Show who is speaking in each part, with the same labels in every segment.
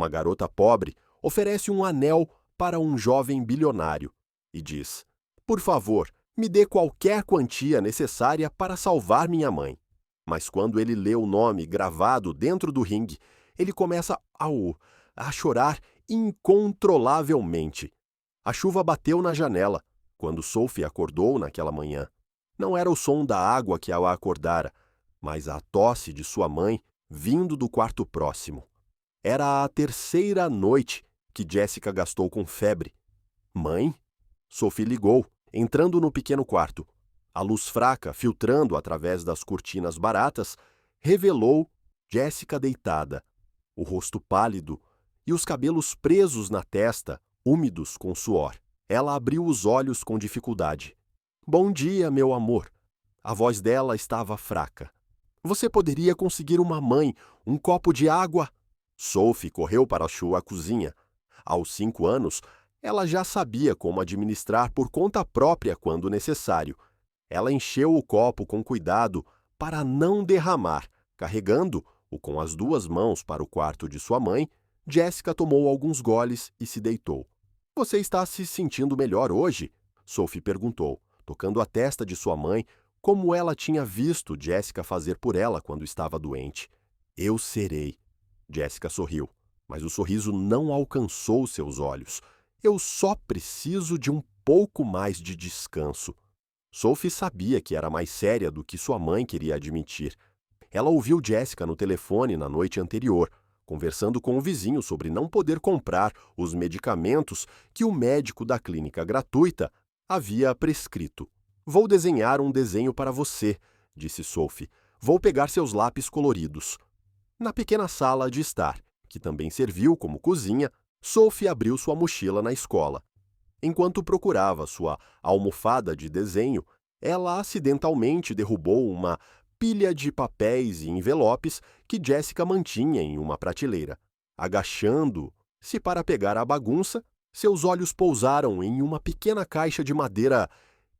Speaker 1: Uma garota pobre oferece um anel para um jovem bilionário e diz: "Por favor, me dê qualquer quantia necessária para salvar minha mãe." Mas quando ele lê o nome gravado dentro do ringue, ele começa a chorar incontrolavelmente. A chuva bateu na janela quando Sophie acordou naquela manhã. Não era o som da água que a acordara, mas a tosse de sua mãe vindo do quarto próximo. Era a terceira noite que Jessica gastou com febre. "Mãe?" Sophie ligou, entrando no pequeno quarto. A luz fraca, filtrando através das cortinas baratas, revelou Jessica deitada, o rosto pálido e os cabelos presos na testa, úmidos com suor. Ela abriu os olhos com dificuldade. "Bom dia, meu amor." A voz dela estava fraca. "Você poderia conseguir uma mãe, um copo de água?" Sophie correu para a cozinha. Aos 5 anos, ela já sabia como administrar por conta própria quando necessário. Ela encheu o copo com cuidado para não derramar. Carregando-o com as 2 mãos para o quarto de sua mãe, Jessica tomou alguns goles e se deitou. "Você está se sentindo melhor hoje?" Sophie perguntou, tocando a testa de sua mãe, como ela tinha visto Jessica fazer por ela quando estava doente. "Eu serei." Jessica sorriu, mas o sorriso não alcançou seus olhos. "Eu só preciso de um pouco mais de descanso." Sophie sabia que era mais séria do que sua mãe queria admitir. Ela ouviu Jessica no telefone na noite anterior, conversando com o vizinho sobre não poder comprar os medicamentos que o médico da clínica gratuita havia prescrito. "Vou desenhar um desenho para você", disse Sophie. "Vou pegar seus lápis coloridos." Na pequena sala de estar, que também serviu como cozinha, Sophie abriu sua mochila na escola. Enquanto procurava sua almofada de desenho, ela acidentalmente derrubou uma pilha de papéis e envelopes que Jessica mantinha em uma prateleira. Agachando-se para pegar a bagunça, seus olhos pousaram em uma pequena caixa de madeira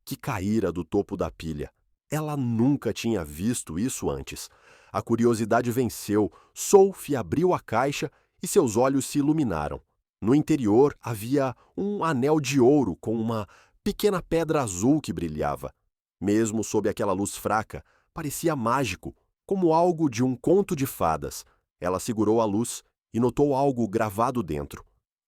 Speaker 1: que caíra do topo da pilha. Ela nunca tinha visto isso antes. A curiosidade venceu. Sophie abriu a caixa e seus olhos se iluminaram. No interior havia um anel de ouro com uma pequena pedra azul que brilhava. Mesmo sob aquela luz fraca, parecia mágico, como algo de um conto de fadas. Ela segurou a luz e notou algo gravado dentro.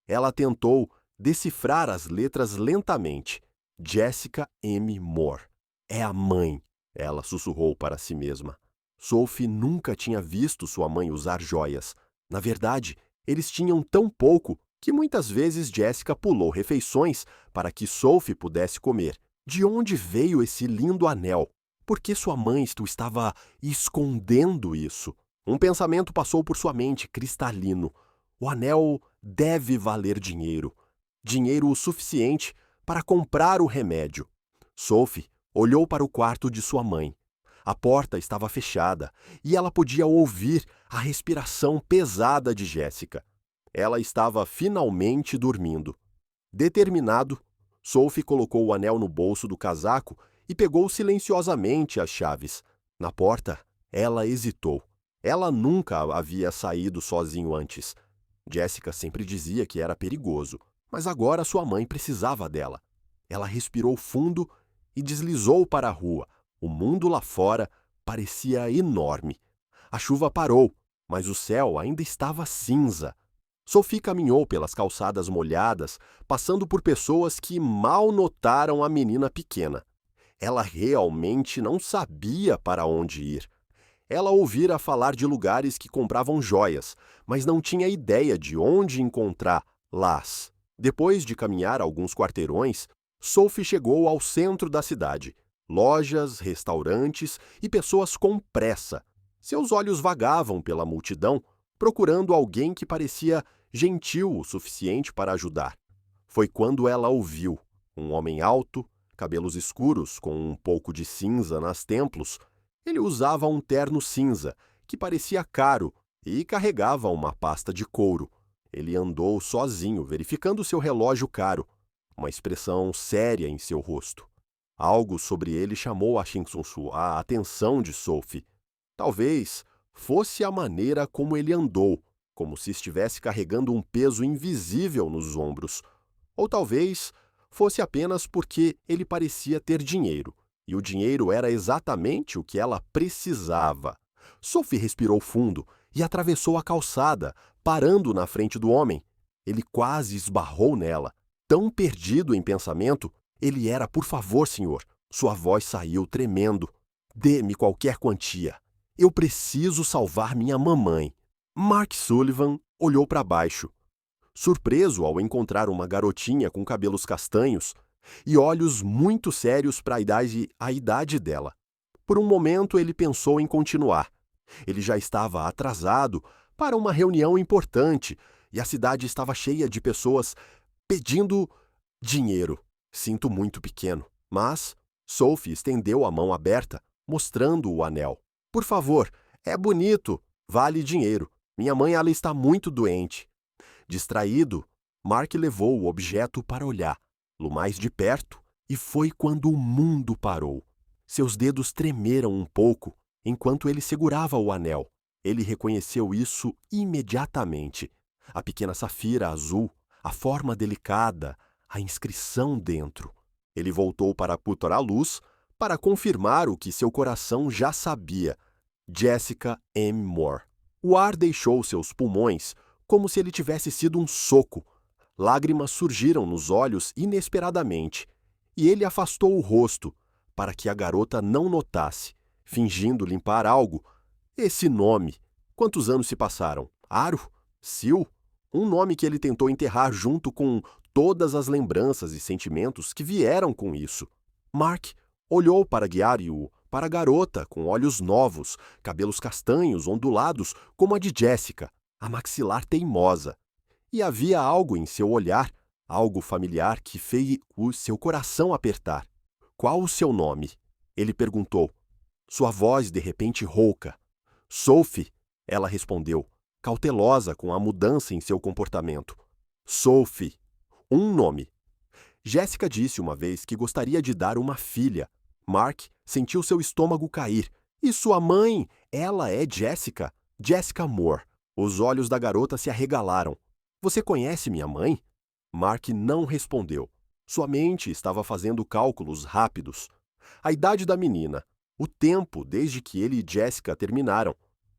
Speaker 1: Ela tentou decifrar as letras lentamente. Jessica M. Moore. "É a mãe", ela sussurrou para si mesma. Sophie nunca tinha visto sua mãe usar joias. Na verdade, eles tinham tão pouco que muitas vezes Jessica pulou refeições para que Sophie pudesse comer. De onde veio esse lindo anel? Por que sua mãe estava escondendo isso? Um pensamento passou por sua mente, cristalino. O anel deve valer dinheiro. Dinheiro o suficiente para comprar o remédio. Sophie olhou para o quarto de sua mãe. A porta estava fechada e ela podia ouvir a respiração pesada de Jessica. Ela estava finalmente dormindo. Determinado, Sophie colocou o anel no bolso do casaco e pegou silenciosamente as chaves. Na porta, ela hesitou. Ela nunca havia saído sozinho antes. Jessica sempre dizia que era perigoso, mas agora sua mãe precisava dela. Ela respirou fundo e deslizou para a rua. O mundo lá fora parecia enorme. A chuva parou, mas o céu ainda estava cinza. Sophie caminhou pelas calçadas molhadas, passando por pessoas que mal notaram a menina pequena. Ela realmente não sabia para onde ir. Ela ouvira falar de lugares que compravam joias, mas não tinha ideia de onde encontrá-las. Depois de caminhar alguns quarteirões, Sophie chegou ao centro da cidade. Lojas, restaurantes e pessoas com pressa. Seus olhos vagavam pela multidão, procurando alguém que parecia gentil o suficiente para ajudar. Foi quando ela ouviu um homem alto, cabelos escuros com um pouco de cinza nas templos. Ele usava um terno cinza, que parecia caro, e carregava uma pasta de couro. Ele andou sozinho, verificando seu relógio caro, uma expressão séria em seu rosto. Algo sobre ele chamou a atenção de Sophie. Talvez fosse a maneira como ele andou, como se estivesse carregando um peso invisível nos ombros. Ou talvez fosse apenas porque ele parecia ter dinheiro, e o dinheiro era exatamente o que ela precisava. Sophie respirou fundo e atravessou a calçada, parando na frente do homem. Ele quase esbarrou nela. Tão perdido em pensamento, ele era: "Por favor, senhor." Sua voz saiu tremendo. "Dê-me qualquer quantia. Eu preciso salvar minha mamãe." Mark Sullivan olhou para baixo, surpreso ao encontrar uma garotinha com cabelos castanhos e olhos muito sérios para a idade dela. Por um momento ele pensou em continuar. Ele já estava atrasado para uma reunião importante e a cidade estava cheia de pessoas pedindo dinheiro. "Sinto muito, pequeno." Mas Sophie estendeu a mão aberta, mostrando o anel. "Por favor, é bonito, vale dinheiro. Minha mãe, ela está muito doente." Distraído, Mark levou o objeto para olhá-lo mais de perto, e foi quando o mundo parou. Seus dedos tremeram um pouco enquanto ele segurava o anel. Ele reconheceu isso imediatamente. A pequena safira azul, a forma delicada, a inscrição dentro. Ele voltou para a luz para confirmar o que seu coração já sabia: Jessica M. Moore. O ar deixou seus pulmões como se ele tivesse sido um soco. Lágrimas surgiram nos olhos inesperadamente, e ele afastou o rosto para que a garota não notasse, fingindo limpar algo. Esse nome. Quantos anos se passaram? Aro? Sil? Um nome que ele tentou enterrar junto com todas as lembranças e sentimentos que vieram com isso. Mark olhou para guiar-o para a garota com olhos novos, cabelos castanhos ondulados como a de Jessica, a maxilar teimosa. E havia algo em seu olhar, algo familiar que fez o seu coração apertar. "Qual o seu nome?" ele perguntou, sua voz de repente rouca. "Sophie," ela respondeu, cautelosa com a mudança em seu comportamento. "Sophie. Um nome." Jessica disse uma vez que gostaria de dar uma filha. Mark sentiu seu estômago cair. "E sua mãe? Ela é Jessica? Jessica Moore." Os olhos da garota se arregalaram. "Você conhece minha mãe?" Mark não respondeu. Sua mente estava fazendo cálculos rápidos. A idade da menina, o tempo desde que ele e Jessica terminaram.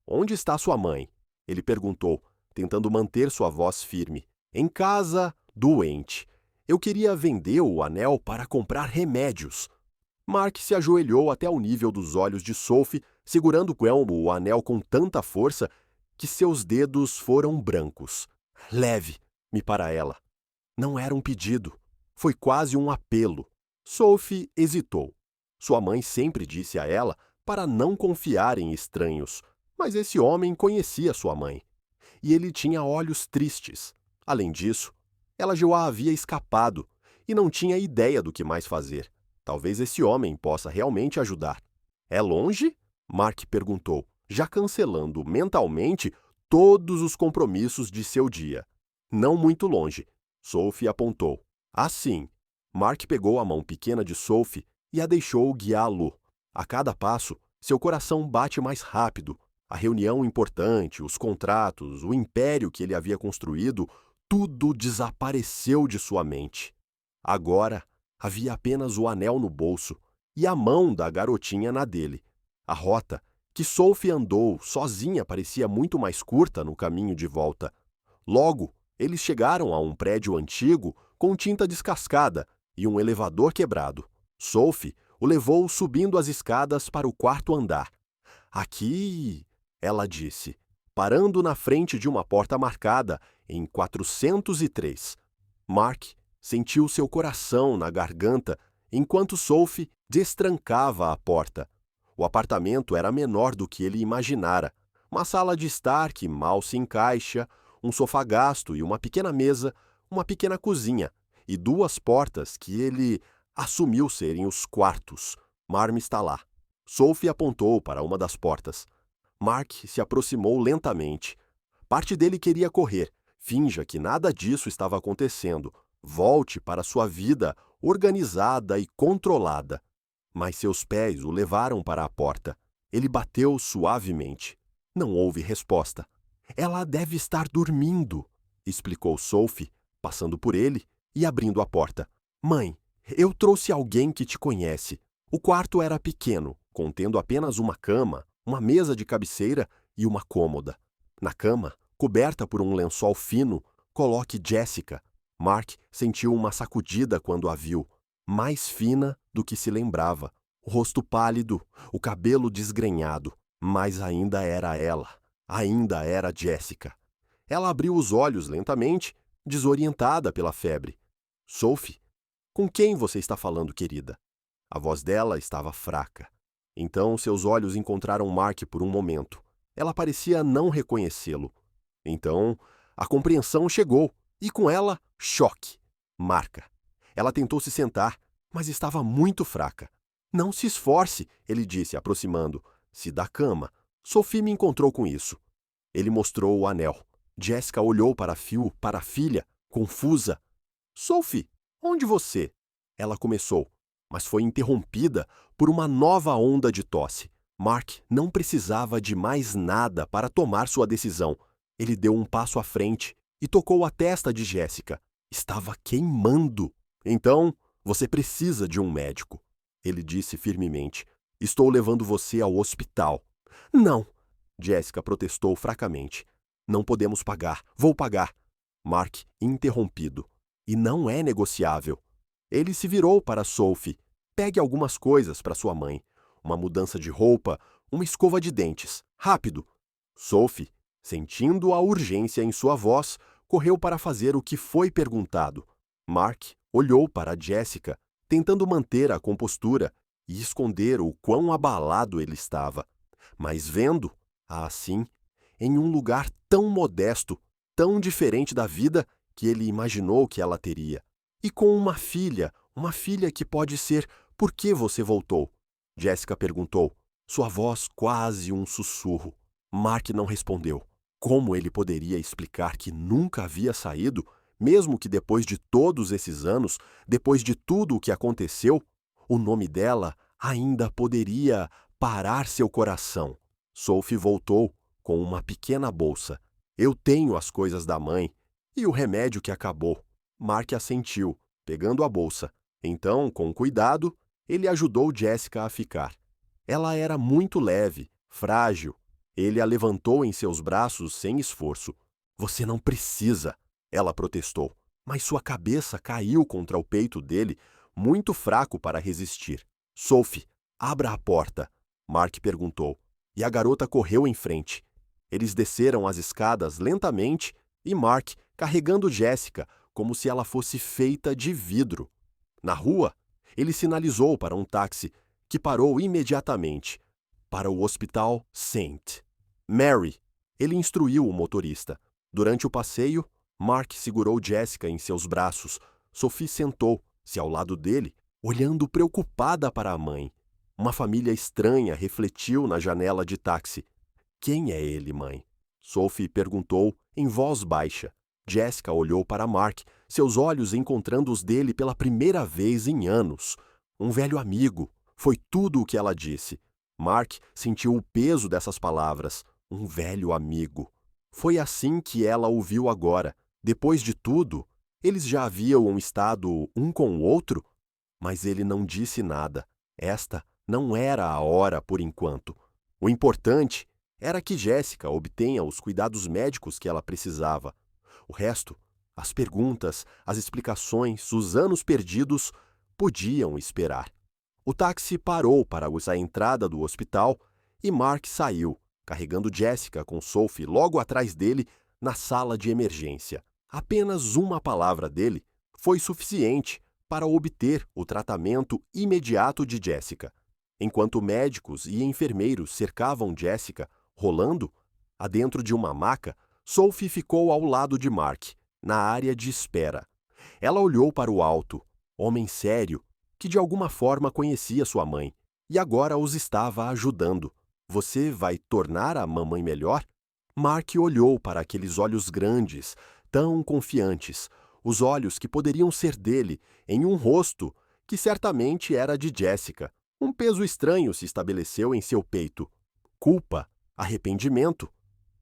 Speaker 1: "Onde está sua mãe?" ele perguntou, tentando manter sua voz firme. "Em casa, doente. Eu queria vender o anel para comprar remédios." Mark se ajoelhou até o nível dos olhos de Sophie, segurando o anel com tanta força que seus dedos foram brancos. "Leve-me para ela." Não era um pedido. Foi quase um apelo. Sophie hesitou. Sua mãe sempre disse a ela para não confiar em estranhos, mas esse homem conhecia sua mãe. E ele tinha olhos tristes. Além disso, ela já havia escapado e não tinha ideia do que mais fazer. Talvez esse homem possa realmente ajudar. "É longe?" Mark perguntou, já cancelando mentalmente todos os compromissos de seu dia. "Não muito longe." Sophie apontou. "Assim." Mark pegou a mão pequena de Sophie e a deixou guiá-lo. A cada passo, seu coração bate mais rápido. A reunião importante, os contratos, o império que ele havia construído, tudo desapareceu de sua mente. Agora, havia apenas o anel no bolso e a mão da garotinha na dele. A rota que Sophie andou sozinha parecia muito mais curta no caminho de volta. Logo, eles chegaram a um prédio antigo com tinta descascada e um elevador quebrado. Sophie o levou subindo as escadas para o quarto andar. "Aqui," ela disse, parando na frente de uma porta marcada em 403. Mark sentiu seu coração na garganta enquanto Sophie destrancava a porta. O apartamento era menor do que ele imaginara. Uma sala de estar que mal se encaixa, um sofá gasto e uma pequena mesa, uma pequena cozinha e duas portas que ele assumiu serem os quartos. Marm está lá. Sophie apontou para uma das portas. Mark se aproximou lentamente. Parte dele queria correr. Finja que nada disso estava acontecendo. Volte para sua vida organizada e controlada. Mas seus pés o levaram para a porta. Ele bateu suavemente. Não houve resposta. Ela deve estar dormindo, explicou Sophie, passando por ele e abrindo a porta. Mãe, eu trouxe alguém que te conhece. O quarto era pequeno, contendo apenas uma cama, uma mesa de cabeceira e uma cômoda. Na cama, coberta por um lençol fino, coloque Jessica. Mark sentiu uma sacudida quando a viu, mais fina do que se lembrava. O rosto pálido, o cabelo desgrenhado, mas ainda era ela. Ainda era Jessica. Ela abriu os olhos lentamente, desorientada pela febre. Sophie, com quem você está falando, querida? A voz dela estava fraca. Então seus olhos encontraram Mark por um momento. Ela parecia não reconhecê-lo. Então, a compreensão chegou, e com ela, choque. Marca. Ela tentou se sentar, mas estava muito fraca. Não se esforce, ele disse, aproximando. Se da cama. Sophie me encontrou com isso. Ele mostrou o anel. Jessica olhou para a filha, confusa. Sophie, onde você? Ela começou, mas foi interrompida por uma nova onda de tosse. Mark não precisava de mais nada para tomar sua decisão. Ele deu um passo à frente e tocou a testa de Jessica. Estava queimando. Então, você precisa de um médico, ele disse firmemente. Estou levando você ao hospital. Não, Jessica protestou fracamente. Não podemos pagar. Vou pagar. Mark, interrompido. E não é negociável. Ele se virou para Sophie. Pegue algumas coisas para sua mãe. Uma mudança de roupa, uma escova de dentes. Rápido! Sophie, sentindo a urgência em sua voz, correu para fazer o que foi perguntado. Mark olhou para Jessica, tentando manter a compostura e esconder o quão abalado ele estava. Mas vendo-a assim, em um lugar tão modesto, tão diferente da vida que ele imaginou que ela teria. E com uma filha que pode ser por que você voltou? Jessica perguntou, sua voz quase um sussurro. Mark não respondeu. Como ele poderia explicar que nunca havia saído, mesmo que depois de todos esses anos, depois de tudo o que aconteceu, o nome dela ainda poderia parar seu coração? Sophie voltou com uma pequena bolsa. Eu tenho as coisas da mãe e o remédio que acabou. Mark assentiu, pegando a bolsa. Então, com cuidado, ele ajudou Jessica a ficar. Ela era muito leve, frágil. Ele a levantou em seus braços sem esforço. Você não precisa, ela protestou. Mas sua cabeça caiu contra o peito dele, muito fraco para resistir. Sophie, abra a porta, Mark perguntou. E a garota correu em frente. Eles desceram as escadas lentamente e Mark carregando Jessica como se ela fosse feita de vidro. Na rua, ele sinalizou para um táxi que parou imediatamente. Para o Hospital St. Mary, ele instruiu o motorista. Durante o passeio, Mark segurou Jessica em seus braços. Sophie sentou-se ao lado dele, olhando preocupada para a mãe. Uma família estranha refletiu na janela de táxi. Quem é ele, mãe? Sophie perguntou em voz baixa. Jessica olhou para Mark, seus olhos encontrando os dele pela primeira vez em anos. Um velho amigo. Foi tudo o que ela disse. Mark sentiu o peso dessas palavras. Um velho amigo. Foi assim que ela o viu agora. Depois de tudo, eles já haviam estado um com o outro? Mas ele não disse nada. Esta não era a hora por enquanto. O importante era que Jessica obtenha os cuidados médicos que ela precisava. O resto, as perguntas, as explicações, os anos perdidos, podiam esperar. O táxi parou para a entrada do hospital e Mark saiu, carregando Jessica com Sophie logo atrás dele na sala de emergência. Apenas uma palavra dele foi suficiente para obter o tratamento imediato de Jessica. Enquanto médicos e enfermeiros cercavam Jessica, rolando, adentro de uma maca, Sophie ficou ao lado de Mark, na área de espera. Ela olhou para o alto, homem sério, que de alguma forma conhecia sua mãe, e agora os estava ajudando. Você vai tornar a mamãe melhor? Mark olhou para aqueles olhos grandes, tão confiantes, os olhos que poderiam ser dele, em um rosto que certamente era de Jessica. Um peso estranho se estabeleceu em seu peito. Culpa, arrependimento.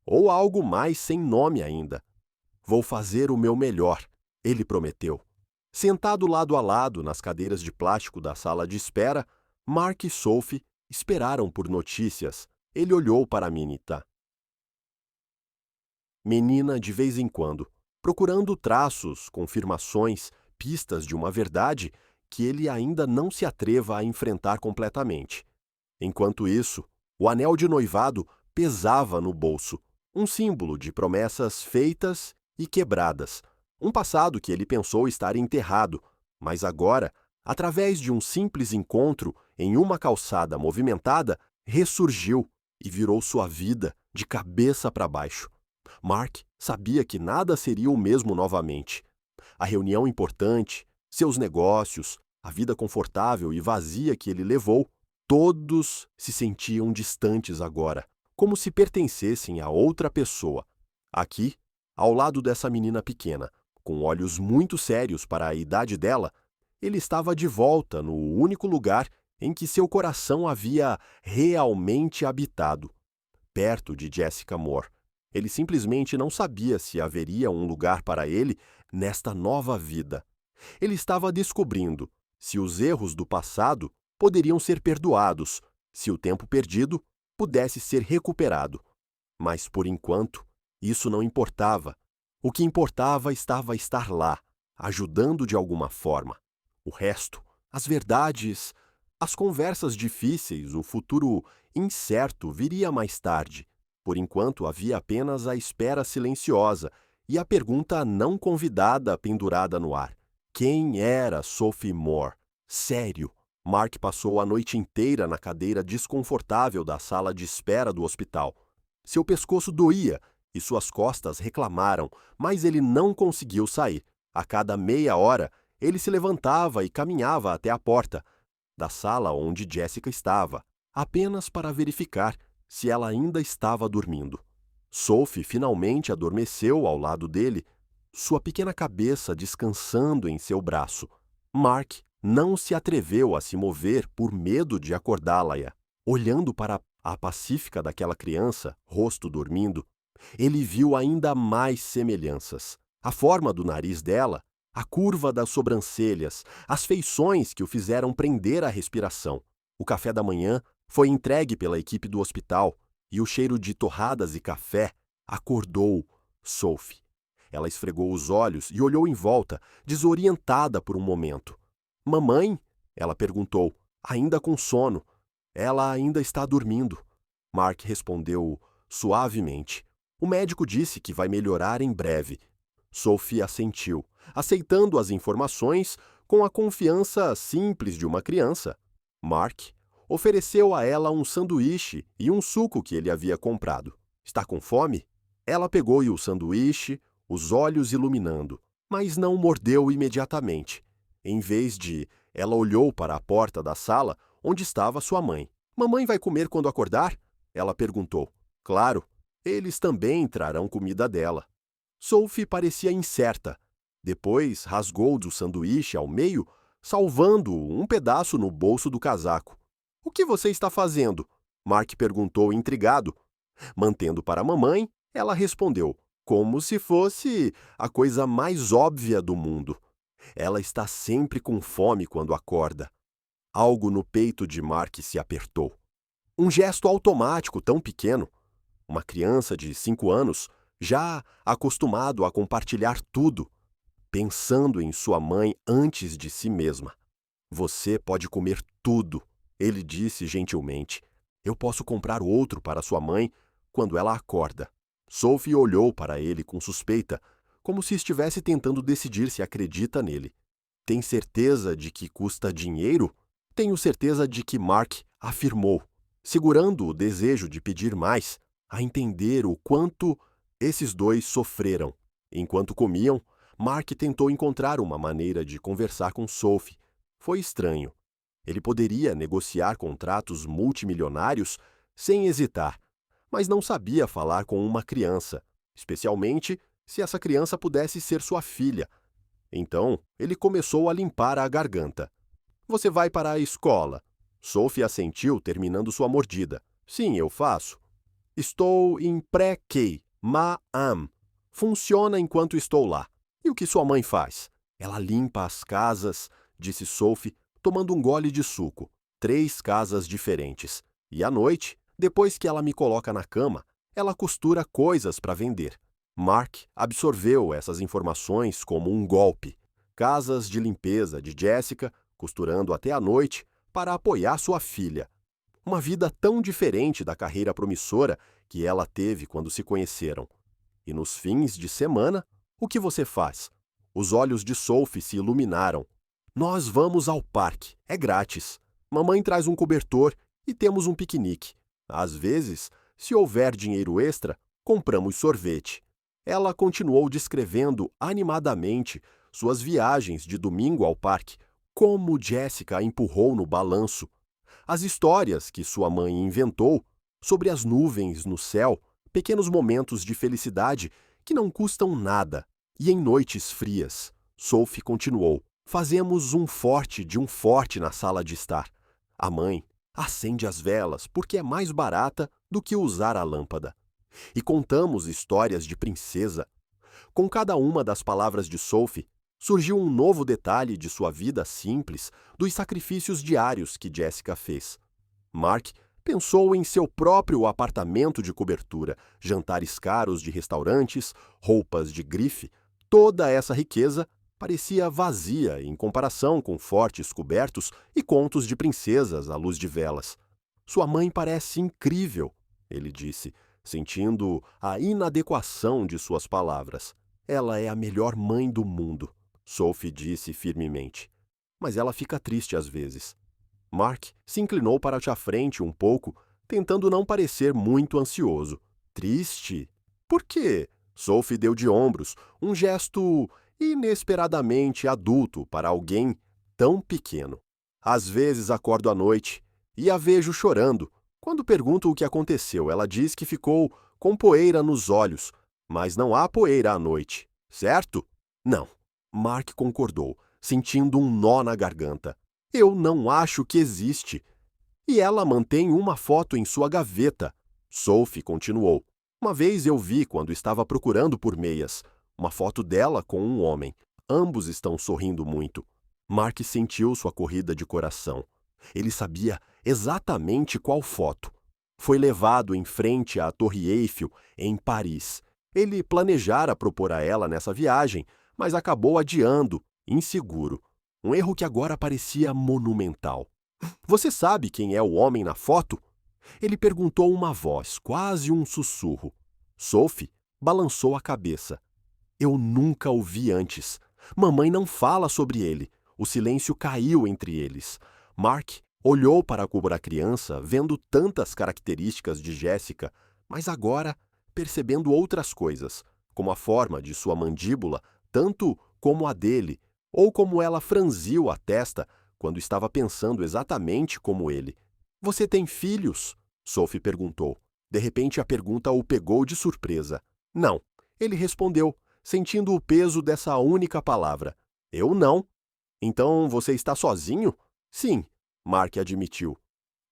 Speaker 1: Ou algo mais sem nome ainda. Vou fazer o meu melhor, ele prometeu. Sentado lado a lado nas cadeiras de plástico da sala de espera, Mark e Sophie esperaram por notícias. Ele olhou para Minita. Menina de vez em quando, procurando traços, confirmações, pistas de uma verdade que ele ainda não se atreva a enfrentar completamente. Enquanto isso, o anel de noivado pesava no bolso, um símbolo de promessas feitas e quebradas, um passado que ele pensou estar enterrado, mas agora, através de um simples encontro em uma calçada movimentada, ressurgiu e virou sua vida de cabeça para baixo. Mark sabia que nada seria o mesmo novamente. A reunião importante, seus negócios, a vida confortável e vazia que ele levou, todos se sentiam distantes agora, como se pertencessem a outra pessoa. Aqui, ao lado dessa menina pequena, com olhos muito sérios para a idade dela, ele estava de volta no único lugar em que seu coração havia realmente habitado, perto de Jessica Moore. Ele simplesmente não sabia se haveria um lugar para ele nesta nova vida. Ele estava descobrindo se os erros do passado poderiam ser perdoados, se o tempo perdido pudesse ser recuperado. Mas, por enquanto, isso não importava. O que importava estava estar lá, ajudando de alguma forma. O resto, as verdades, as conversas difíceis, o futuro incerto viria mais tarde. Por enquanto, havia apenas a espera silenciosa e a pergunta não convidada pendurada no ar. Quem era Sophie Moore? Sério, Mark passou a noite inteira na cadeira desconfortável da sala de espera do hospital. Seu pescoço doía e suas costas reclamaram, mas ele não conseguiu sair. A cada meia hora, ele se levantava e caminhava até a porta da sala onde Jessica estava, apenas para verificar se ela ainda estava dormindo. Sophie finalmente adormeceu ao lado dele, sua pequena cabeça descansando em seu braço. Mark não se atreveu a se mover por medo de acordá-la. Olhando para a pacífica daquela criança, rosto dormindo, ele viu ainda mais semelhanças. A forma do nariz dela, a curva das sobrancelhas, as feições que o fizeram prender a respiração. O café da manhã foi entregue pela equipe do hospital e o cheiro de torradas e café acordou Sophie. Ela esfregou os olhos e olhou em volta, desorientada por um momento. Mamãe? Ela perguntou, ainda com sono. Ela ainda está dormindo. Mark respondeu suavemente. O médico disse que vai melhorar em breve. Sophie assentiu, aceitando as informações com a confiança simples de uma criança. Mark ofereceu a ela um sanduíche e um suco que ele havia comprado. Está com fome? Ela pegou-lhe o sanduíche, os olhos iluminando, mas não mordeu imediatamente. Em vez de, ela olhou para a porta da sala onde estava sua mãe. Mamãe vai comer quando acordar? Ela perguntou. Claro, eles também trarão comida dela. Sophie parecia incerta. Depois rasgou do sanduíche ao meio, salvando um pedaço no bolso do casaco. O que você está fazendo? Mark perguntou intrigado. Mantendo para a mamãe, ela respondeu, como se fosse a coisa mais óbvia do mundo. Ela está sempre com fome quando acorda. Algo no peito de Mark se apertou. Um gesto automático tão pequeno. Uma criança de 5 anos, já acostumado a compartilhar tudo, pensando em sua mãe antes de si mesma. Você pode comer tudo, ele disse gentilmente. Eu posso comprar outro para sua mãe quando ela acorda. Sophie olhou para ele com suspeita, como se estivesse tentando decidir se acredita nele. Tem certeza de que custa dinheiro? Tenho certeza de que Mark afirmou, segurando o desejo de pedir mais, a entender o quanto esses dois sofreram. Enquanto comiam, Mark tentou encontrar uma maneira de conversar com Sophie. Foi estranho. Ele poderia negociar contratos multimilionários sem hesitar, mas não sabia falar com uma criança, especialmente se essa criança pudesse ser sua filha. Então, ele começou a limpar a garganta. Você vai para a escola? Sophie assentiu, terminando sua mordida. Sim, eu faço. Estou em pré-K, ma-am. Funciona enquanto estou lá. E o que sua mãe faz? Ela limpa as casas, disse Sophie, tomando um gole de suco. 3 casas diferentes. E à noite, depois que ela me coloca na cama, ela costura coisas para vender. Mark absorveu essas informações como um golpe. Casas de limpeza de Jessica, costurando até a noite, para apoiar sua filha. Uma vida tão diferente da carreira promissora que ela teve quando se conheceram. E nos fins de semana, o que você faz? Os olhos de Sophie se iluminaram. Nós vamos ao parque, é grátis. Mamãe traz um cobertor e temos um piquenique. Às vezes, se houver dinheiro extra, compramos sorvete. Ela continuou descrevendo animadamente suas viagens de domingo ao parque, como Jessica a empurrou no balanço. As histórias que sua mãe inventou sobre as nuvens no céu, pequenos momentos de felicidade que não custam nada. E em noites frias, Sophie continuou. Fazemos um forte de um forte na sala de estar. A mãe acende as velas porque é mais barata do que usar a lâmpada. E contamos histórias de princesa. Com cada uma das palavras de Sophie, surgiu um novo detalhe de sua vida simples, dos sacrifícios diários que Jessica fez. Mark pensou em seu próprio apartamento de cobertura, jantares caros de restaurantes, roupas de grife. Toda essa riqueza parecia vazia em comparação com fortes cobertos e contos de princesas à luz de velas. Sua mãe parece incrível, ele disse, sentindo a inadequação de suas palavras. Ela é a melhor mãe do mundo, Sophie disse firmemente. Mas ela fica triste às vezes. Mark se inclinou para a frente um pouco, tentando não parecer muito ansioso. Triste? Por quê? Sophie deu de ombros, um gesto inesperadamente adulto para alguém tão pequeno. Às vezes acordo à noite e a vejo chorando. Quando pergunto o que aconteceu, ela diz que ficou com poeira nos olhos, mas não há poeira à noite, certo? Não. Mark concordou, sentindo um nó na garganta. Eu não acho que existe. E ela mantém uma foto em sua gaveta. Sophie continuou. Uma vez eu vi quando estava procurando por meias. Uma foto dela com um homem. Ambos estão sorrindo muito. Mark sentiu sua corrida de coração. Ele sabia exatamente qual foto. Foi levado em frente à Torre Eiffel, em Paris. Ele planejara propor a ela nessa viagem, mas acabou adiando, inseguro. Um erro que agora parecia monumental. Você sabe quem é o homem na foto? Ele perguntou uma voz, quase um sussurro. Sophie balançou a cabeça. Eu nunca o vi antes. Mamãe não fala sobre ele. O silêncio caiu entre eles. Mark olhou para a cobra-criança, vendo tantas características de Jessica, mas agora percebendo outras coisas, como a forma de sua mandíbula, tanto como a dele, ou como ela franziu a testa quando estava pensando exatamente como ele. Você tem filhos? Sophie perguntou. De repente a pergunta o pegou de surpresa. Não, ele respondeu, sentindo o peso dessa única palavra. Eu não. Então você está sozinho? Sim, Mark admitiu.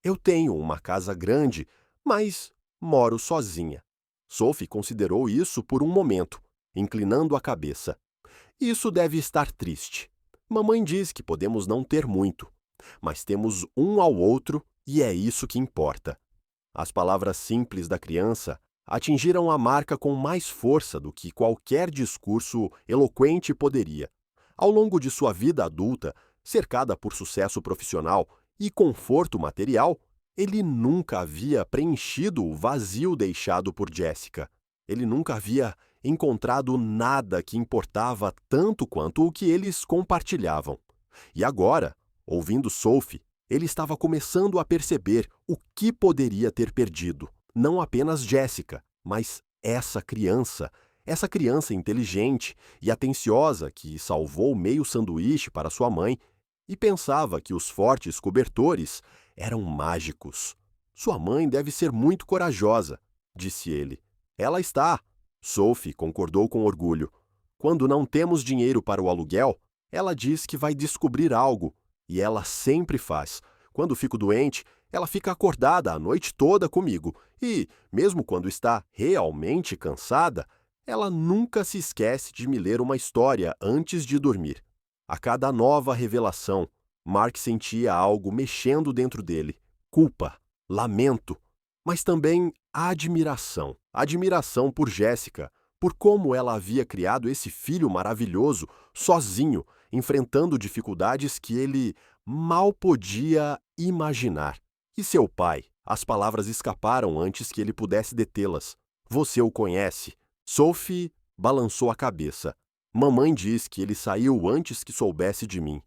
Speaker 1: Eu tenho uma casa grande, mas moro sozinha. Sophie considerou isso por um momento, inclinando a cabeça. Isso deve estar triste. Mamãe diz que podemos não ter muito, mas temos um ao outro e é isso que importa. As palavras simples da criança atingiram a Marca com mais força do que qualquer discurso eloquente poderia. Ao longo de sua vida adulta, cercada por sucesso profissional e conforto material, ele nunca havia preenchido o vazio deixado por Jessica. Ele nunca havia encontrado nada que importava tanto quanto o que eles compartilhavam. E agora, ouvindo Sophie, ele estava começando a perceber o que poderia ter perdido. Não apenas Jessica, mas essa criança inteligente e atenciosa que salvou meio sanduíche para sua mãe e pensava que os fortes cobertores eram mágicos. Sua mãe deve ser muito corajosa, disse ele. Ela está. Sophie concordou com orgulho. Quando não temos dinheiro para o aluguel, ela diz que vai descobrir algo, e ela sempre faz, Quando fico doente, ela fica acordada a noite toda comigo e, mesmo quando está realmente cansada, ela nunca se esquece de me ler uma história antes de dormir. A cada nova revelação, Mark sentia algo mexendo dentro dele. Culpa, lamento, mas também admiração. Admiração por Jéssica, por como ela havia criado esse filho maravilhoso, sozinho, enfrentando dificuldades que ele mal podia imaginar. E seu pai? As palavras escaparam antes que ele pudesse detê-las. Você o conhece? Sophie balançou a cabeça. Mamãe diz que ele saiu antes que soubesse de mim.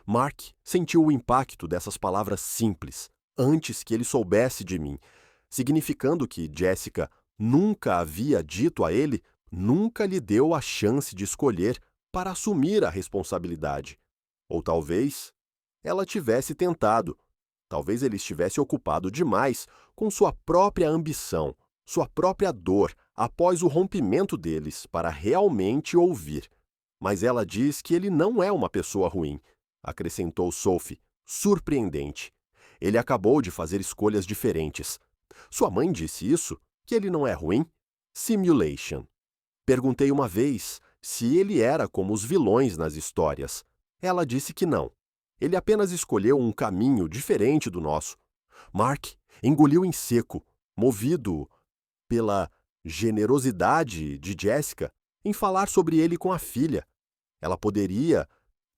Speaker 1: Mark sentiu o impacto dessas palavras simples, antes que ele soubesse de mim, significando que Jéssica nunca havia dito a ele, nunca lhe deu a chance de escolher para assumir a responsabilidade. Ou talvez ela tivesse tentado. Talvez ele estivesse ocupado demais com sua própria ambição, sua própria dor, após o rompimento deles, para realmente ouvir. Mas ela diz que ele não é uma pessoa ruim, acrescentou Sophie, surpreendente. Ele acabou de fazer escolhas diferentes. Sua mãe disse isso? Que ele não é ruim? Simulation. Perguntei uma vez se ele era como os vilões nas histórias. Ela disse que não. Ele apenas escolheu um caminho diferente do nosso. Mark engoliu em seco, movido pela generosidade de Jéssica em falar sobre ele com a filha. Ela poderia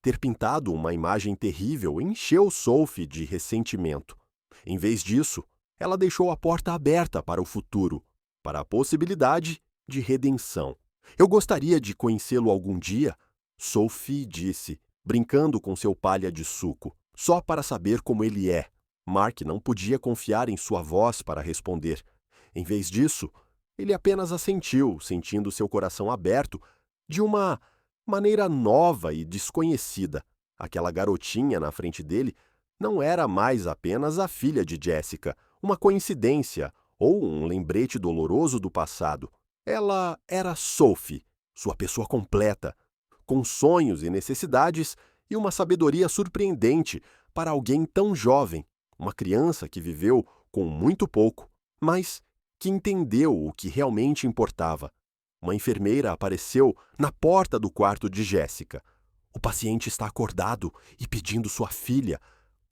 Speaker 1: ter pintado uma imagem terrível e encheu Sophie de ressentimento. Em vez disso, ela deixou a porta aberta para o futuro, para a possibilidade de redenção. Eu gostaria de conhecê-lo algum dia, Sophie disse, brincando com seu palha de suco, só para saber como ele é. Mark não podia confiar em sua voz para responder. Em vez disso, ele apenas assentiu, sentindo seu coração aberto de uma maneira nova e desconhecida. Aquela garotinha na frente dele não era mais apenas a filha de Jéssica, uma coincidência ou um lembrete doloroso do passado. Ela era Sophie, sua pessoa completa, com sonhos e necessidades e uma sabedoria surpreendente para alguém tão jovem, uma criança que viveu com muito pouco, mas que entendeu o que realmente importava. Uma enfermeira apareceu na porta do quarto de Jéssica. O paciente está acordado e pedindo sua filha.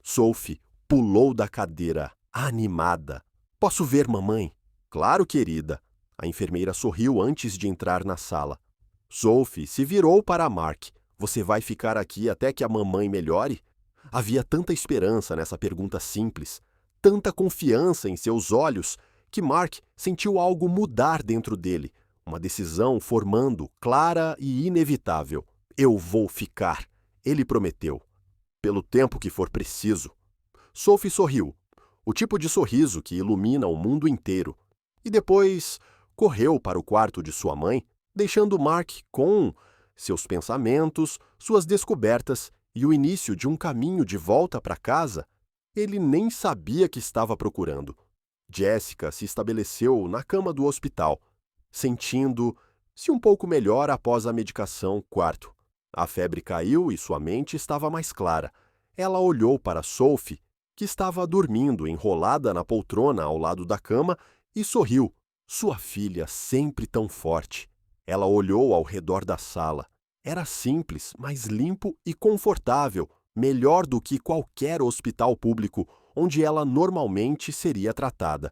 Speaker 1: Sophie pulou da cadeira, animada. Posso ver, mamãe? Claro, querida. A enfermeira sorriu antes de entrar na sala. Sophie se virou para Mark. Você vai ficar aqui até que a mamãe melhore? Havia tanta esperança nessa pergunta simples, tanta confiança em seus olhos, que Mark sentiu algo mudar dentro dele, uma decisão formando, clara e inevitável. Eu vou ficar, ele prometeu, pelo tempo que for preciso. Sophie sorriu, o tipo de sorriso que ilumina o mundo inteiro, e depois correu para o quarto de sua mãe, deixando Mark com seus pensamentos, suas descobertas e o início de um caminho de volta para casa. Ele nem sabia que estava procurando. Jéssica se estabeleceu na cama do hospital, sentindo-se um pouco melhor após a medicação quarto. A febre caiu e sua mente estava mais clara. Ela olhou para Sophie, que estava dormindo enrolada na poltrona ao lado da cama, e sorriu. Sua filha, sempre tão forte. Ela olhou ao redor da sala. Era simples, mas limpo e confortável, melhor do que qualquer hospital público onde ela normalmente seria tratada.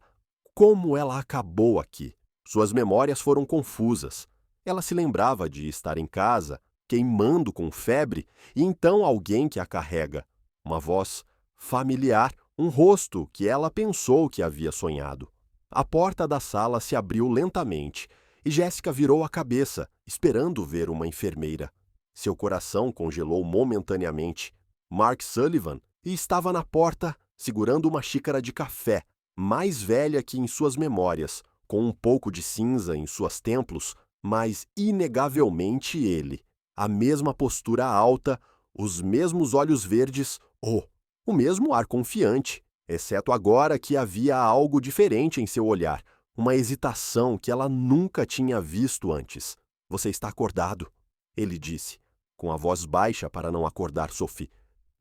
Speaker 1: Como ela acabou aqui? Suas memórias foram confusas. Ela se lembrava de estar em casa, queimando com febre, e então alguém que a carrega. Uma voz familiar, um rosto que ela pensou que havia sonhado. A porta da sala se abriu lentamente e Jéssica virou a cabeça, esperando ver uma enfermeira. Seu coração congelou momentaneamente. Mark Sullivan estava na porta, segurando uma xícara de café, mais velha que em suas memórias, com um pouco de cinza em suas templos, mas inegavelmente ele. A mesma postura alta, os mesmos olhos verdes, o mesmo ar confiante, exceto agora que havia algo diferente em seu olhar, uma hesitação que ela nunca tinha visto antes. Você está acordado, ele disse, com a voz baixa para não acordar Sophie.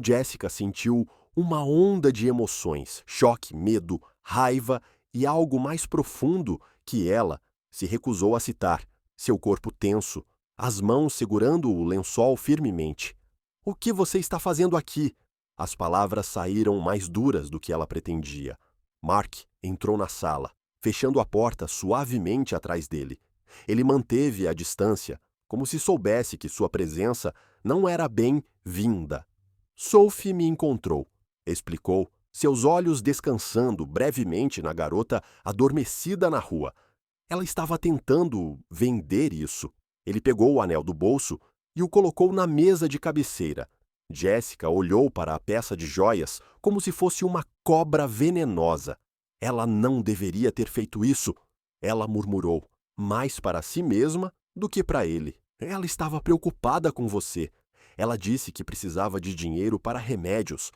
Speaker 1: Jéssica sentiu Uma onda de emoções, choque, medo, raiva e algo mais profundo que ela se recusou a citar, seu corpo tenso, as mãos segurando o lençol firmemente. O que você está fazendo aqui? As palavras saíram mais duras do que ela pretendia. Mark entrou na sala, fechando a porta suavemente atrás dele. Ele manteve a distância, como se soubesse que sua presença não era bem-vinda. Sophie me encontrou, explicou, seus olhos descansando brevemente na garota adormecida na rua. Ela estava tentando vender isso. Ele pegou o anel do bolso e o colocou na mesa de cabeceira. Jessica olhou para a peça de joias como se fosse uma cobra venenosa. Ela não deveria ter feito isso, ela murmurou, mais para si mesma do que para ele. Ela estava preocupada com você. Ela disse que precisava de dinheiro para remédios.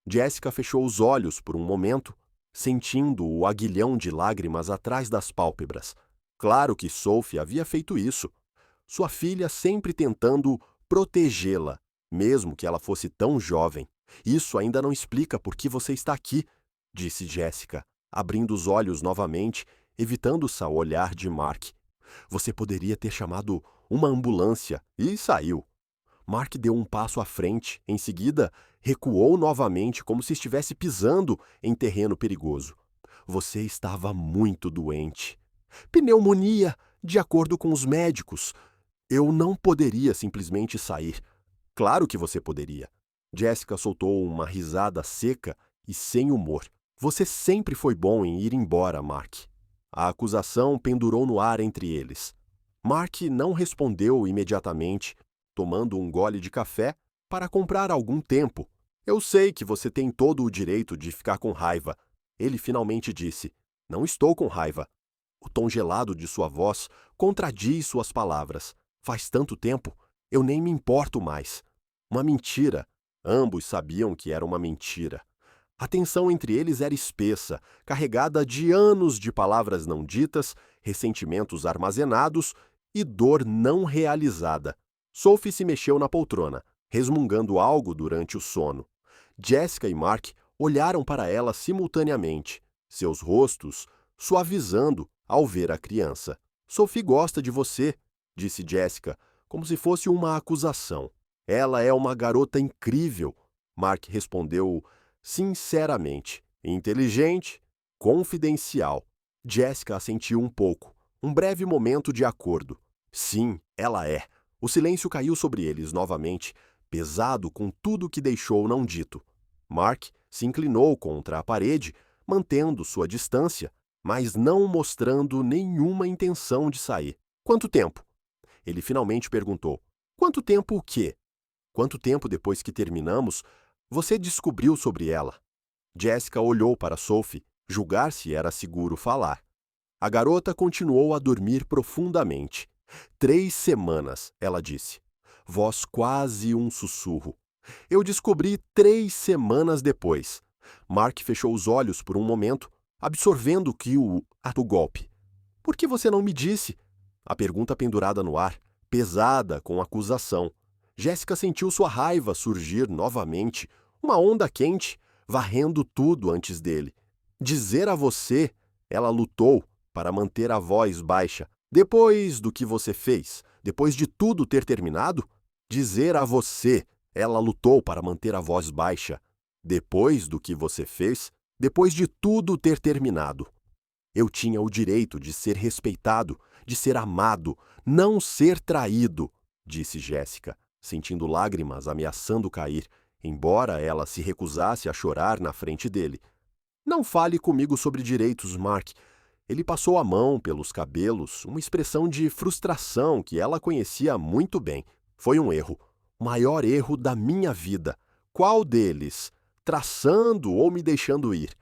Speaker 1: Jessica fechou os olhos por um momento, sentindo o aguilhão de lágrimas atrás das pálpebras. Claro que Sophie havia feito isso. Sua filha sempre tentando protegê-la, mesmo que ela fosse tão jovem. Isso ainda não explica por que você está aqui, disse Jessica, abrindo os olhos novamente, evitando o olhar de Mark. Você poderia ter chamado uma ambulância e saiu. Mark deu um passo à frente, em seguida recuou novamente como se estivesse pisando em terreno perigoso. Você estava muito doente. Pneumonia, de acordo com os médicos. Eu não poderia simplesmente sair. Claro que você poderia. Jessica soltou uma risada seca e sem humor. Você sempre foi bom em ir embora, Mark. A acusação pendurou no ar entre eles. Mark não respondeu imediatamente, tomando um gole de café para comprar algum tempo. Eu sei que você tem todo o direito de ficar com raiva. Ele finalmente disse, não estou com raiva. O tom gelado de sua voz contradiz suas palavras. Faz tanto tempo, eu nem me importo mais. Uma mentira. Ambos sabiam que era uma mentira. A tensão entre eles era espessa, carregada de anos de palavras não ditas, ressentimentos armazenados e dor não realizada. Sophie se mexeu na poltrona, resmungando algo durante o sono. Jessica e Mark olharam para ela simultaneamente, seus rostos suavizando ao ver a criança. Sophie gosta de você, disse Jessica, como se fosse uma acusação. Ela é uma garota incrível, Mark respondeu sinceramente, inteligente, confidencial. Jessica assentiu um pouco, um breve momento de acordo. Sim, ela é. O silêncio caiu sobre eles novamente, pesado com tudo que deixou não dito. Mark se inclinou contra a parede, mantendo sua distância, mas não mostrando nenhuma intenção de sair. Quanto tempo? Ele finalmente perguntou. Quanto tempo o quê? Quanto tempo depois que terminamos, você descobriu sobre ela? Jessica olhou para Sophie, julgar se era seguro falar. A garota continuou a dormir profundamente. 3 semanas, ela disse. Voz quase um sussurro. Eu descobri 3 semanas depois. Mark fechou os olhos por um momento, absorvendo o golpe. Por que você não me disse? A pergunta pendurada no ar, pesada com acusação. Jessica sentiu sua raiva surgir novamente, uma onda quente, varrendo tudo antes dele. Dizer a você, ela lutou para manter a voz baixa. Depois do que você fez, depois de tudo ter terminado, dizer a você, ela lutou para manter a voz baixa. Depois do que você fez, depois de tudo ter terminado. Eu tinha o direito de ser respeitado, de ser amado, não ser traído, disse Jessica, sentindo lágrimas ameaçando cair, embora ela se recusasse a chorar na frente dele. Não fale comigo sobre direitos, Mark. Ele passou a mão pelos cabelos, uma expressão de frustração que ela conhecia muito bem. Foi um erro, o maior erro da minha vida. Qual deles? Traçando ou me deixando ir?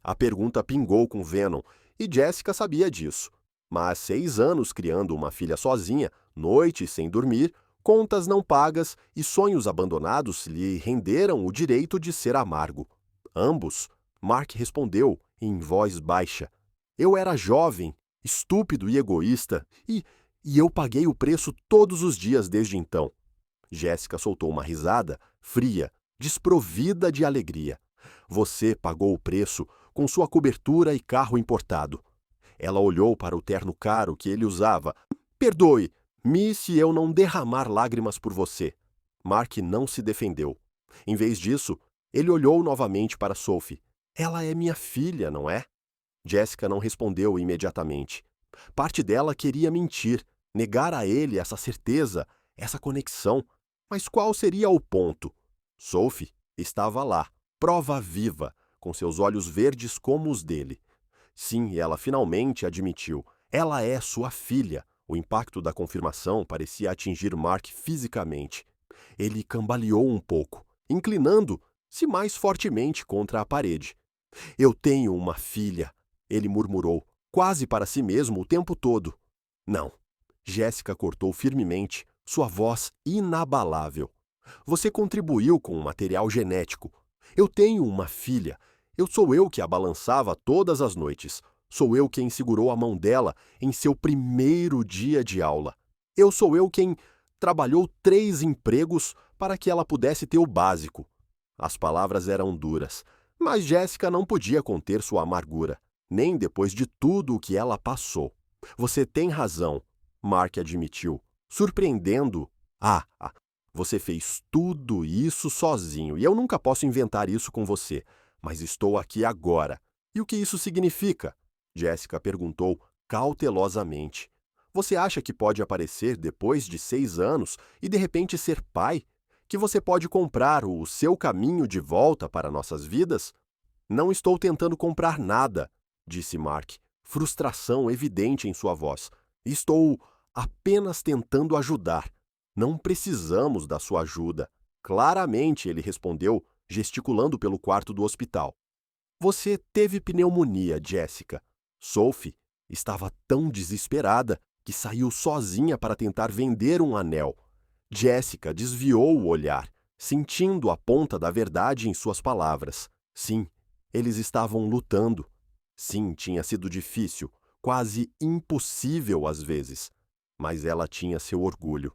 Speaker 1: A pergunta pingou com Venom, e Jessica sabia disso. Mas 6 anos criando uma filha sozinha, noites sem dormir, contas não pagas e sonhos abandonados lhe renderam o direito de ser amargo. Ambos, Mark respondeu em voz baixa. Eu era jovem, estúpido e egoísta, e eu paguei o preço todos os dias desde então. Jessica soltou uma risada, fria, desprovida de alegria. Você pagou o preço com sua cobertura e carro importado. Ela olhou para o terno caro que ele usava. Perdoe-me se eu não derramar lágrimas por você. Mark não se defendeu. Em vez disso, ele olhou novamente para Sophie. Ela é minha filha, não é? Jessica não respondeu imediatamente. Parte dela queria mentir, negar a ele essa certeza, essa conexão. Mas qual seria o ponto? Sophie estava lá, prova viva, com seus olhos verdes como os dele. Sim, ela finalmente admitiu. Ela é sua filha. O impacto da confirmação parecia atingir Mark fisicamente. Ele cambaleou um pouco, inclinando-se mais fortemente contra a parede. Eu tenho uma filha, ele murmurou, quase para si mesmo o tempo todo. Não. Jéssica cortou firmemente, sua voz inabalável. Você contribuiu com o material genético. Eu tenho uma filha. Sou eu que a balançava todas as noites. Sou eu quem segurou a mão dela em seu primeiro dia de aula. Sou eu quem trabalhou 3 empregos para que ela pudesse ter o básico. As palavras eram duras, mas Jéssica não podia conter sua amargura, nem depois de tudo o que ela passou. Você tem razão, Mark admitiu, surpreendendo. Você fez tudo isso sozinho e eu nunca posso inventar isso com você. Mas estou aqui agora. E o que isso significa? Jéssica perguntou cautelosamente. Você acha que pode aparecer depois de 6 anos e de repente ser pai? Que você pode comprar o seu caminho de volta para nossas vidas? Não estou tentando comprar nada, disse Mark, frustração evidente em sua voz. Estou apenas tentando ajudar. Não precisamos da sua ajuda. Claramente, ele respondeu, gesticulando pelo quarto do hospital. Você teve pneumonia, Jéssica. Sophie estava tão desesperada que saiu sozinha para tentar vender um anel. Jéssica desviou o olhar, sentindo a ponta da verdade em suas palavras. Sim, eles estavam lutando. Sim, tinha sido difícil, quase impossível às vezes. Mas ela tinha seu orgulho.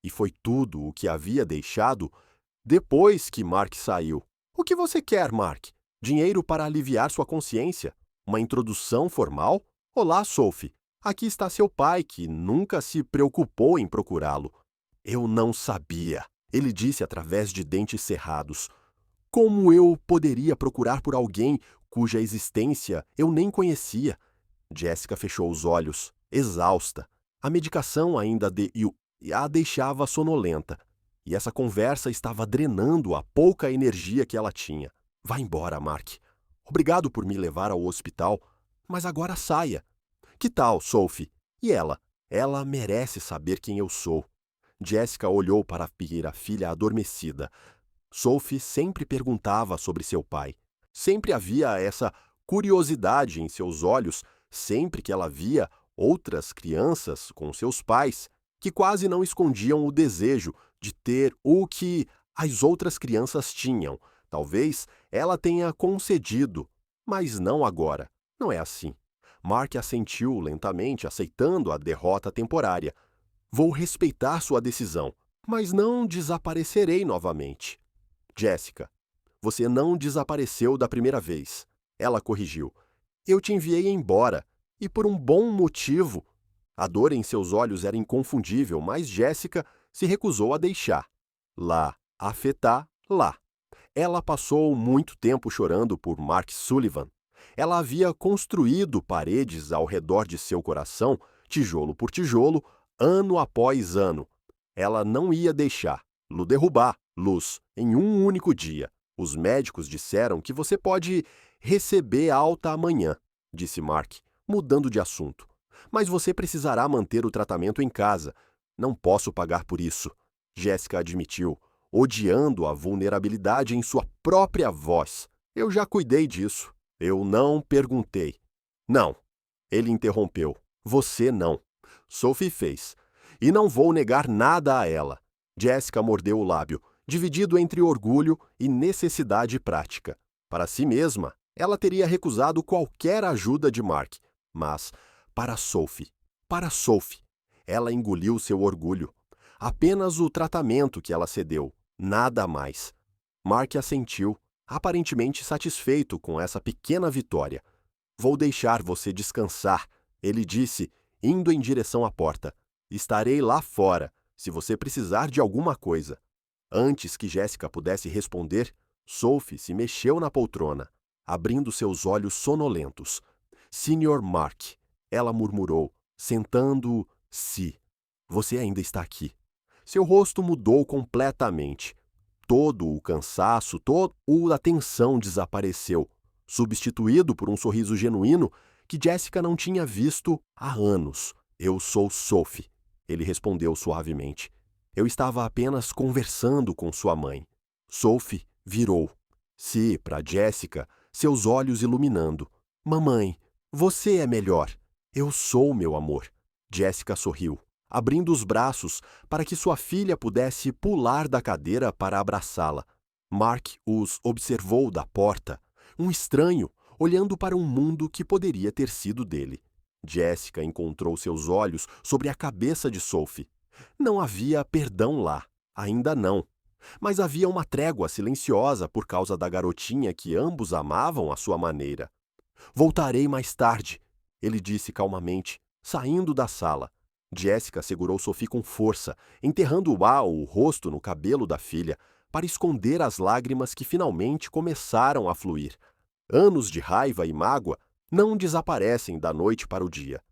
Speaker 1: E foi tudo o que havia deixado depois que Mark saiu. O que você quer, Mark? Dinheiro para aliviar sua consciência? Uma introdução formal? Olá, Sophie. Aqui está seu pai, que nunca se preocupou em procurá-lo. Eu não sabia, ele disse através de dentes cerrados. Como eu poderia procurar por alguém cuja existência eu nem conhecia? Jéssica fechou os olhos, exausta. A medicação ainda a deixava sonolenta. E essa conversa estava drenando a pouca energia que ela tinha. Vá embora, Mark. Obrigado por me levar ao hospital, mas agora saia. Que tal, Sophie? E ela? Ela merece saber quem eu sou. Jéssica olhou para a filha adormecida. Sophie sempre perguntava sobre seu pai. Sempre havia essa curiosidade em seus olhos, sempre que ela via outras crianças com seus pais, que quase não escondiam o desejo de ter o que as outras crianças tinham. Talvez ela tenha concedido, mas não agora. Não é assim. Mark assentiu lentamente, aceitando a derrota temporária. Vou respeitar sua decisão, mas não desaparecerei novamente. Jéssica, você não desapareceu da primeira vez. Ela corrigiu. Eu te enviei embora, e por um bom motivo. A dor em seus olhos era inconfundível, mas Jéssica se recusou a deixar. Lá, afetar, lá. Ela passou muito tempo chorando por Mark Sullivan. Ela havia construído paredes ao redor de seu coração, tijolo por tijolo, ano após ano. Ela não ia deixá-lo derrubar, Luz, em um único dia. Os médicos disseram que você pode receber alta amanhã, disse Mark, mudando de assunto. Mas você precisará manter o tratamento em casa. Não posso pagar por isso, Jéssica admitiu, odiando a vulnerabilidade em sua própria voz. Eu já cuidei disso. Eu não perguntei. Não, ele interrompeu. Você não. Sophie fez. E não vou negar nada a ela. Jéssica mordeu o lábio, dividido entre orgulho e necessidade prática. Para si mesma, ela teria recusado qualquer ajuda de Mark. Mas, para Sophie, ela engoliu seu orgulho. Apenas o tratamento que ela cedeu, nada mais. Mark assentiu. aparentemente satisfeito com essa pequena vitória. Vou deixar você descansar, ele disse, indo em direção à porta. Estarei lá fora, se você precisar de alguma coisa. Antes que Jessica pudesse responder, Sophie se mexeu na poltrona, abrindo seus olhos sonolentos. Sr. Mark, ela murmurou, sentando-se. Você ainda está aqui. Seu rosto mudou completamente. Todo o cansaço, toda a tensão desapareceu, substituído por um sorriso genuíno que Jessica não tinha visto há anos. Eu sou Sophie, ele respondeu suavemente. Eu estava apenas conversando com sua mãe. Sophie virou-se para Jessica, seus olhos iluminando. Mamãe, você é melhor. Eu sou, meu amor. Jessica sorriu, abrindo os braços para que sua filha pudesse pular da cadeira para abraçá-la. Mark os observou da porta, um estranho, olhando para um mundo que poderia ter sido dele. Jessica encontrou seus olhos sobre a cabeça de Sophie. Não havia perdão lá, ainda não. Mas havia uma trégua silenciosa por causa da garotinha que ambos amavam à sua maneira. Voltarei mais tarde, ele disse calmamente, saindo da sala. Jessica segurou Sophie com força, enterrando o rosto no cabelo da filha, para esconder as lágrimas que finalmente começaram a fluir. Anos de raiva e mágoa não desaparecem da noite para o dia.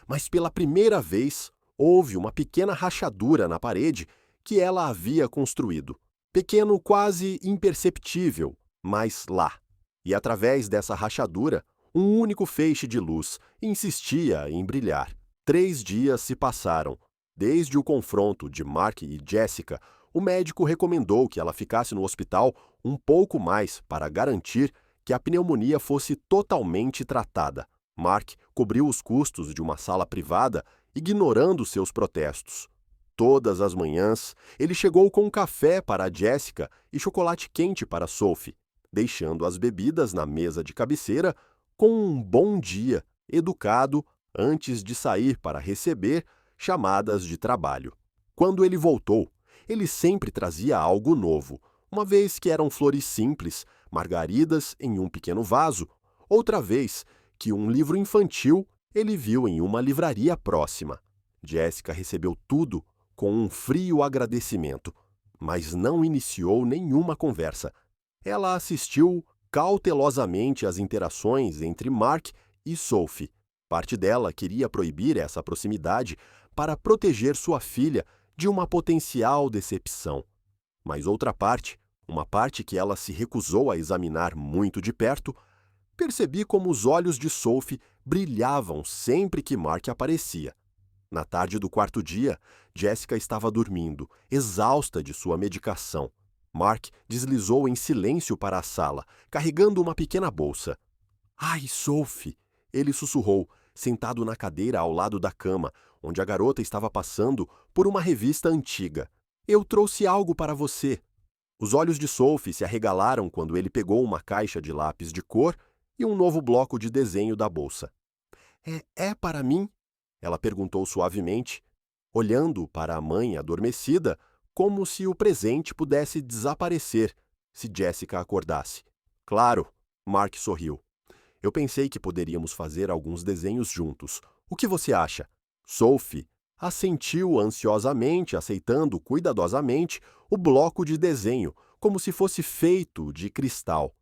Speaker 1: Mas pela primeira vez, houve uma pequena rachadura na parede que ela havia construído. Pequeno, quase imperceptível, mas lá. E através dessa rachadura, um único feixe de luz insistia em brilhar. 3 dias se passaram. Desde o confronto de Mark e Jessica, o médico recomendou que ela ficasse no hospital um pouco mais para garantir que a pneumonia fosse totalmente tratada. Mark cobriu os custos de uma sala privada, ignorando seus protestos. Todas as manhãs, ele chegou com café para Jessica e chocolate quente para Sophie, deixando as bebidas na mesa de cabeceira com um bom dia, educado, antes de sair para receber chamadas de trabalho. Quando ele voltou, ele sempre trazia algo novo, uma vez que eram flores simples, margaridas em um pequeno vaso, outra vez que um livro infantil ele viu em uma livraria próxima. Jessica recebeu tudo com um frio agradecimento, mas não iniciou nenhuma conversa. Ela assistiu cautelosamente às interações entre Mark e Sophie. Parte dela queria proibir essa proximidade para proteger sua filha de uma potencial decepção. Mas outra parte, uma parte que ela se recusou a examinar muito de perto, percebi como os olhos de Sophie brilhavam sempre que Mark aparecia. Na tarde do 4º dia, Jessica estava dormindo, exausta de sua medicação. Mark deslizou em silêncio para a sala, carregando uma pequena bolsa. Ai, Sophie! Ele sussurrou, sentado na cadeira ao lado da cama, onde a garota estava passando por uma revista antiga. Eu trouxe algo para você. Os olhos de Sophie se arregalaram quando ele pegou uma caixa de lápis de cor e um novo bloco de desenho da bolsa. É para mim? Ela perguntou suavemente, olhando para a mãe adormecida, como se o presente pudesse desaparecer se Jessica acordasse. Claro, Mark sorriu. Eu pensei que poderíamos fazer alguns desenhos juntos. O que você acha? Sophie assentiu ansiosamente, aceitando cuidadosamente o bloco de desenho, como se fosse feito de cristal.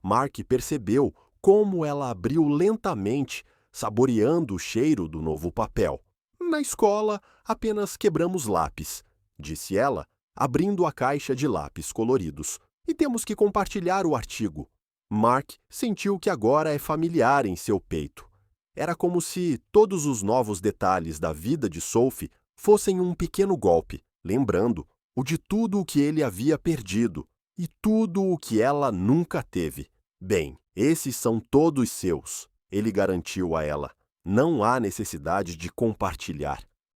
Speaker 1: Mark percebeu como ela abriu lentamente, saboreando o cheiro do novo papel. Na escola, apenas quebramos lápis, disse ela, abrindo a caixa de lápis coloridos. E temos que compartilhar o artigo. Mark sentiu que agora é familiar em seu peito. Era como se todos os novos detalhes da vida de Sophie fossem um pequeno golpe, lembrando o de tudo o que ele havia perdido e tudo o que ela nunca teve. Bem, esses são todos seus, ele garantiu a ela. Não há necessidade de compartilhar.